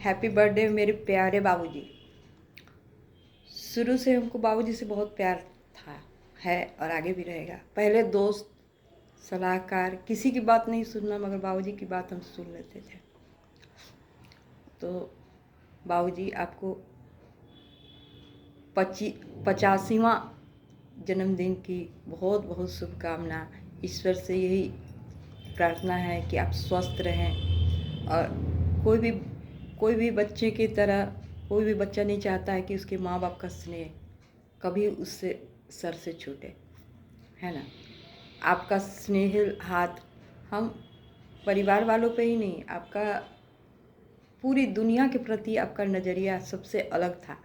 Happy birthday मेरे प्यारे बाबूजी। शुरू से हमको बाबूजी से बहुत प्यार था, है और आगे भी रहेगा। पहले दोस्त, सलाहकार, किसी की बात नहीं सुनना, मगर बाबूजी की बात हम सुन लेते थे। तो बाबूजी आपको 85वां जन्मदिन की बहुत बहुत शुभकामना। ईश्वर से यही प्रार्थना है कि आप स्वस्थ रहें। और कोई भी बच्चे की तरह कोई भी बच्चा नहीं चाहता है कि उसके माँ बाप का स्नेह कभी उससे सर से छूटे, है ना। आपका स्नेह हाथ हम परिवार वालों पे ही नहीं, आपका पूरी दुनिया के प्रति आपका नज़रिया सबसे अलग था।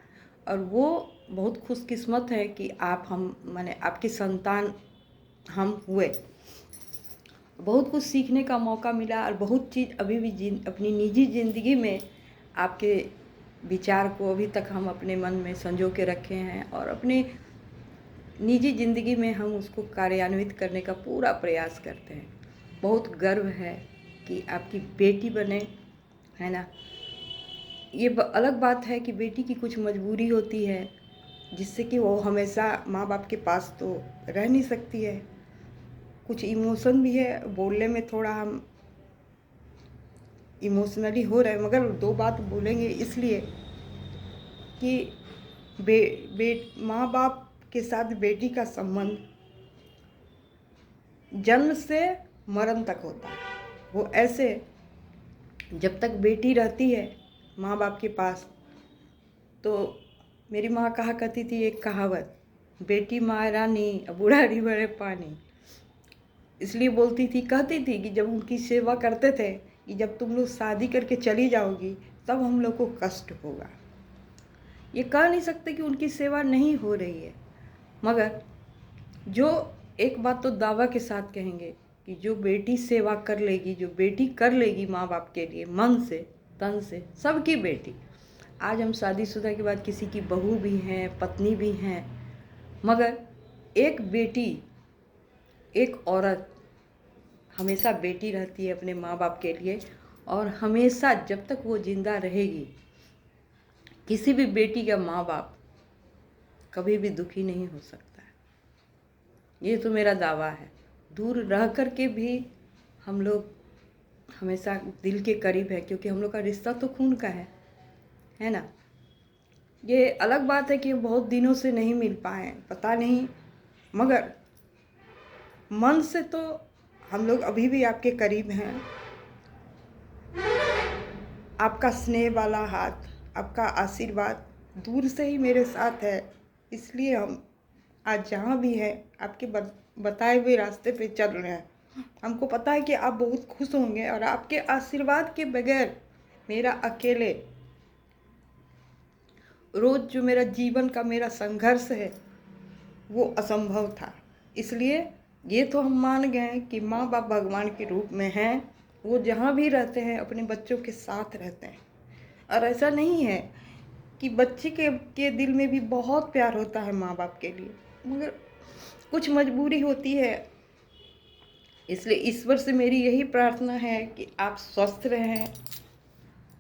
और वो बहुत खुशकिस्मत है कि माने आपकी संतान हम हुए। बहुत कुछ सीखने का मौका मिला और बहुत चीज़ अभी भी अपनी निजी ज़िंदगी में आपके विचार को अभी तक हम अपने मन में संजो के रखे हैं और अपने निजी ज़िंदगी में हम उसको कार्यान्वित करने का पूरा प्रयास करते हैं। बहुत गर्व है कि आपकी बेटी बने, है ना। ये अलग बात है कि बेटी की कुछ मजबूरी होती है जिससे कि वो हमेशा माँ बाप के पास तो रह नहीं सकती है। कुछ इमोशन भी है, बोलने में थोड़ा हम इमोशनली हो रहे हैं, मगर दो बात बोलेंगे इसलिए कि माँ बाप के साथ बेटी का संबंध जन्म से मरण तक होता है। वो ऐसे जब तक बेटी रहती है माँ बाप के पास, तो मेरी माँ कहा करती थी एक कहावत, बेटी माँ रानी बुढ़ारी भरे पानी। इसलिए बोलती थी, कहती थी कि जब उनकी सेवा करते थे कि जब तुम लोग शादी करके चली जाओगी तब हम लोग को कष्ट होगा। ये कह नहीं सकते कि उनकी सेवा नहीं हो रही है, मगर जो एक बात तो दावा के साथ कहेंगे कि जो बेटी सेवा कर लेगी, जो बेटी कर लेगी माँ बाप के लिए मन से तन से, सबकी बेटी। आज हम शादीशुदा के बाद किसी की बहू भी हैं, पत्नी भी हैं, मगर एक बेटी, एक औरत हमेशा बेटी रहती है अपने माँ बाप के लिए। और हमेशा जब तक वो जिंदा रहेगी, किसी भी बेटी का माँ बाप कभी भी दुखी नहीं हो सकता है। ये तो मेरा दावा है। दूर रह कर के भी हम लोग हमेशा दिल के करीब है, क्योंकि हम लोग का रिश्ता तो खून का है ना। ये अलग बात है कि बहुत दिनों से नहीं मिल पाए, पता नहीं, मगर मन से तो हम लोग अभी भी आपके करीब हैं। आपका स्नेह वाला हाथ, आपका आशीर्वाद दूर से ही मेरे साथ है। इसलिए हम आज जहाँ भी हैं आपके बताए हुए रास्ते पे चल रहे हैं। हमको पता है कि आप बहुत खुश होंगे और आपके आशीर्वाद के बगैर मेरा अकेले रोज़ जो मेरा जीवन का मेरा संघर्ष है वो असंभव था। इसलिए ये तो हम मान गए कि माँ बाप भगवान के रूप में हैं। वो जहाँ भी रहते हैं अपने बच्चों के साथ रहते हैं। और ऐसा नहीं है कि बच्चे के दिल में भी बहुत प्यार होता है माँ बाप के लिए, मगर कुछ मजबूरी होती है। इसलिए ईश्वर से मेरी यही प्रार्थना है कि आप स्वस्थ रहें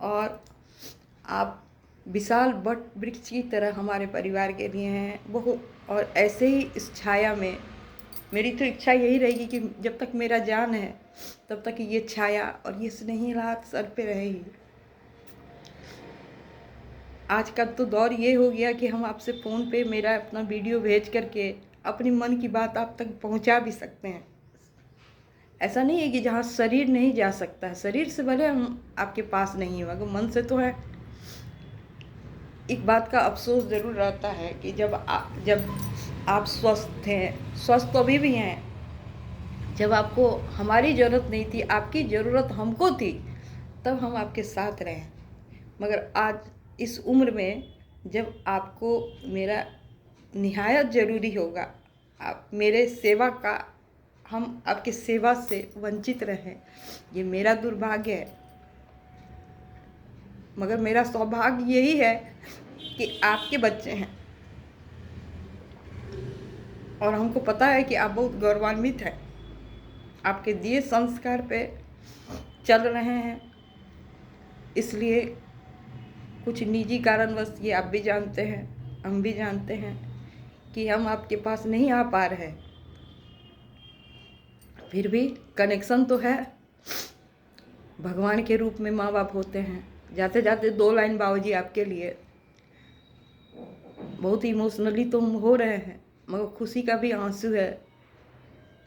और आप विशाल वट वृक्ष की तरह हमारे परिवार के लिए हैं वो। और ऐसे ही इस छाया में मेरी तो इच्छा यही रहेगी कि जब तक मेरा जान है तब तक ये छाया और ये स्नेही हाथ सर पे रहेगी। आज का तो दौर ये हो गया कि हम आपसे फ़ोन पे मेरा अपना वीडियो भेज करके अपनी मन की बात आप तक पहुंचा भी सकते हैं। ऐसा नहीं है कि जहाँ शरीर नहीं जा सकता है, शरीर से भले हम आपके पास नहीं होगा, मन से तो है। एक बात का अफसोस ज़रूर रहता है कि जब आप स्वस्थ थे, स्वस्थ तो अभी भी हैं, जब आपको हमारी ज़रूरत नहीं थी, आपकी ज़रूरत हमको थी, तब हम आपके साथ रहे। मगर आज इस उम्र में जब आपको मेरा निहायत ज़रूरी होगा, आप मेरे सेवा का, हम आपकी सेवा से वंचित रहें, ये मेरा दुर्भाग्य है। मगर मेरा सौभाग्य यही है कि आपके बच्चे हैं और हमको पता है कि आप बहुत गौरवान्वित हैं, आपके दिए संस्कार पे चल रहे हैं। इसलिए कुछ निजी कारणवश ये आप भी जानते हैं, हम भी जानते हैं कि हम आपके पास नहीं आ पा रहे, फिर भी कनेक्शन तो है। भगवान के रूप में माँ बाप होते हैं। जाते जाते 2 लाइन बाबूजी आपके लिए। बहुत इमोशनली तो हो रहे हैं, मगर खुशी का भी आंसू है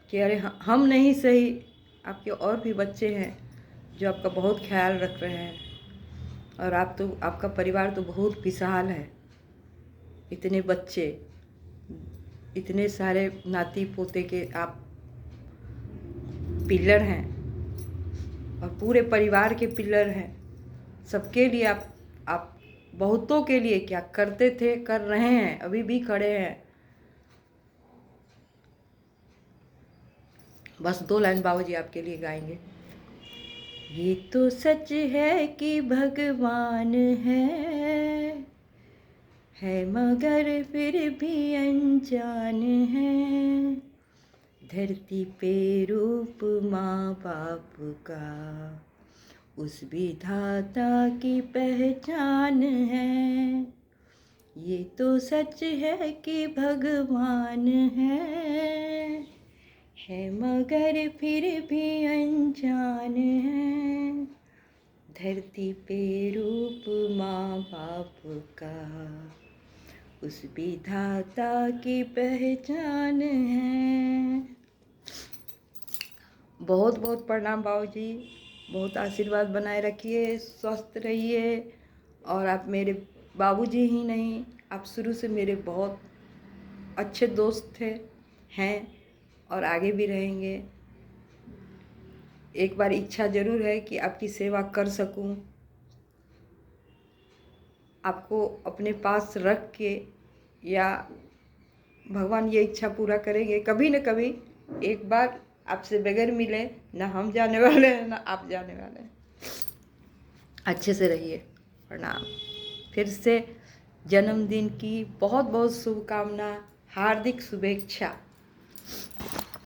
कि अरे हम नहीं सही, आपके और भी बच्चे हैं जो आपका बहुत ख्याल रख रहे हैं। और आपका परिवार तो बहुत विशाल है। इतने बच्चे, इतने सारे नाती पोते के आप पिलर हैं और पूरे परिवार के पिलर हैं। सबके लिए आप बहुतों के लिए क्या करते थे, कर रहे हैं, अभी भी खड़े हैं। बस 2 लाइन बाबूजी आपके लिए गाएंगे। ये तो सच है कि भगवान है मगर फिर भी अनजान है। धरती पे रूप माँ बाप का उस विधाता की पहचान है। ये तो सच है कि भगवान है मगर फिर भी अनजान है। धरती पे रूप माँ बाप का उस विधाता की पहचान है। बहुत बहुत प्रणाम बाबूजी, बहुत आशीर्वाद बनाए रखिए, स्वस्थ रहिए। और आप मेरे बाबूजी ही नहीं, आप शुरू से मेरे बहुत अच्छे दोस्त थे, हैं और आगे भी रहेंगे। एक बार इच्छा ज़रूर है कि आपकी सेवा कर सकूं, आपको अपने पास रख के, या भगवान ये इच्छा पूरा करेंगे कभी न कभी एक बार आपसे बगैर मिले ना हम जाने वाले हैं ना आप जाने वाले हैं। अच्छे से रहिए। प्रणाम। फिर से जन्मदिन की बहुत बहुत शुभकामना, हार्दिक शुभेच्छा।